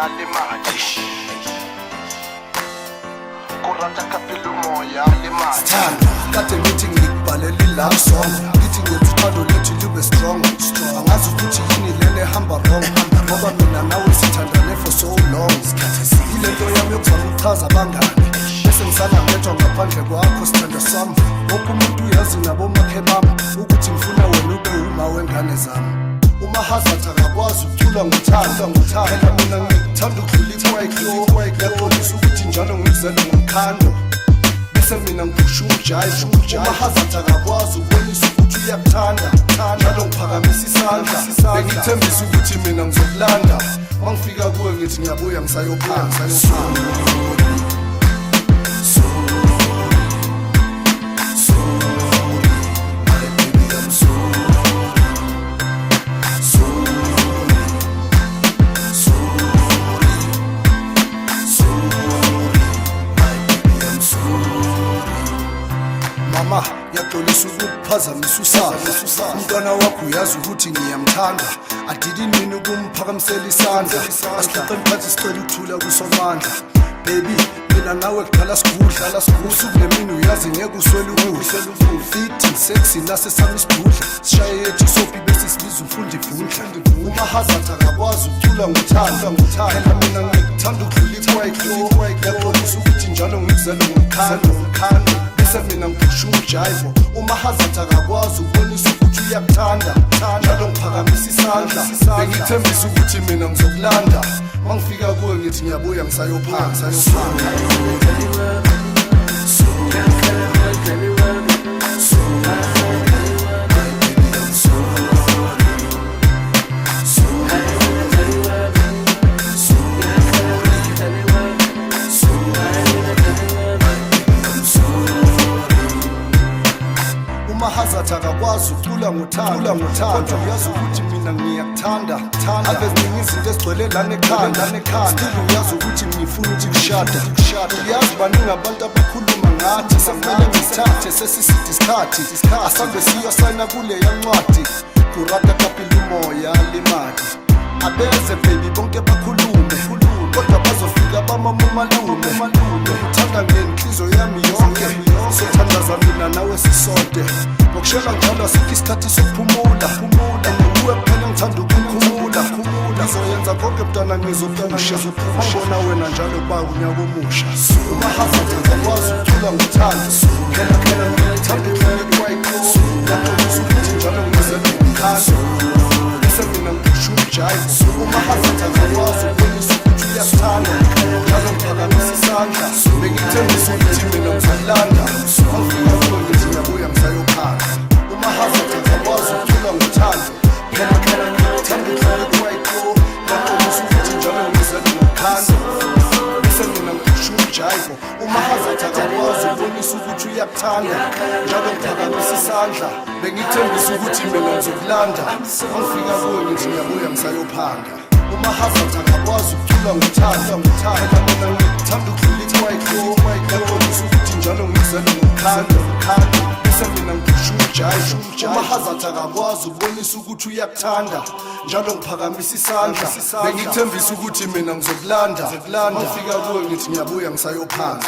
limali kurata kapila umoya limali Sithanda kade ngithi ngikubhalela i-love song ngithi ngiyothando lethu libe strong angazi ukuthi yini lena ehamba wrong ngoba mina nawe sithandane for so long ilento yami yokuzama ukuchaza abangani bese ngisala ngedwa ngaphandle kwakho sithanda sami wonke umuntu uyazi nabomakhe bami ukuthi ngifuna wena ube uma wengane zami umahazatha akakwazi ukuthula ngothando phela mina ngikuthanda ukudlula ikwayikho ukuthi njalo ngikuzele ngomkhando bese mina ngiphusha ujayivo umahazatha akakwazi ukubonisa ukuthi uyakuthanda njalo ngiphakamisa isandla bengithembisa ukuthi mina ngizokulanda mangifika kuwe ngithi ngiyabuya ngisayophanga Mama, ngiyaqolisa ukukuphazamisa usana umntwana wakho uyazi ukuthi ngiyamthanda adidini mina ukumphakamisela isandla asixoxe ngiphathi sicela ukuthula kusomandla baby mina nawe kudala sigudla usuku nemini uyazi ngeke uswele ukudla fit sexy nasesami isidudla sishaye yethu sopi bese sibiza umfundi ivundla umahazatha akakwazi ukuthula ngothando phela mina ngikuthanda ukudlula ikwayikho ngiyaqolisa ukuthi njalo ngikuzele ngomkhando bese mina ngiphusha ujayivo umahazatha akakwazi ukubonisa ukuthi uyakuthanda njalo ngiphakamisa isandla bengithembisa ukuthi mina ngizokulanda mangifika kuwe ngithi ngiyabuya ngisayophanga umahazatha akakwazi ukucula ngothando kodwa uyazi ukuthi mina ngiyakuthanda ave ziningi izinto ezigcwele lana ekhanda still uyazi ukuthi ngifuna ukuthi kushada uyazi baningi abantu abakhuluma ngathi samele ngithathe sesiside isikhathi asambe siyosayina kuleya ncwadi kurata kapila umoya limali abeze baby bonke bakhulume kodwa bazofika bamamumalume uthanda ngenhliziyo yami yonke sothandaza mina nawe sisonke ngokushela njalo asikho isikhathi sokuphumula uwe kuphela ngithanda ukukhumula ngizoyenza konke mntwana ngizopusha ngibona wena njalo kuba unyaka omusha umahazatha akakwazi ukuthula ngothando phela ngithanda ukudlula ikwayikho ngiyaqolisa ukuthi njalo ngizele ngomkhando bese mina ngiphusha ujayivo umahazatha akakwazi ukubonisa ukuthi uyakuthanda njalo ngiphakamisa isandla bengithembisa ukuthi mina ngizokulanda mangifika kuwe ngithi ngiyabuya ngisayophanga umahazatha akakwazi ukuthula ngothando phela ngithanda ukudlula ikwayikho ngiyaqolisa ukuthi njalo ngizele ngomkhando bese mina ngiphusha ujayivo umahazatha akakwazi ukubonisa ukuthi uyakuthanda njalo ngiphakamisa isandla bengithembisa ukuthi mina ngizokulanda mangifika kuwe ngithi ngiyabuya ngisayophanga umahazatha akakwazi ukuthula ngothando phela mina ngithanda ukudlula ikwayikho ngiyaqolisa ukuthi njalo ngizele ngomkhando bese mina ngiphusha ujayivo umahazatha akakwazi ukubonisa ukuthi uyakuthanda njalo ngiphakamisa isandla bengithembisa ukuthi mina ngizokulanda mangifika kuwe ngithi ngiyabuya ngisayophanga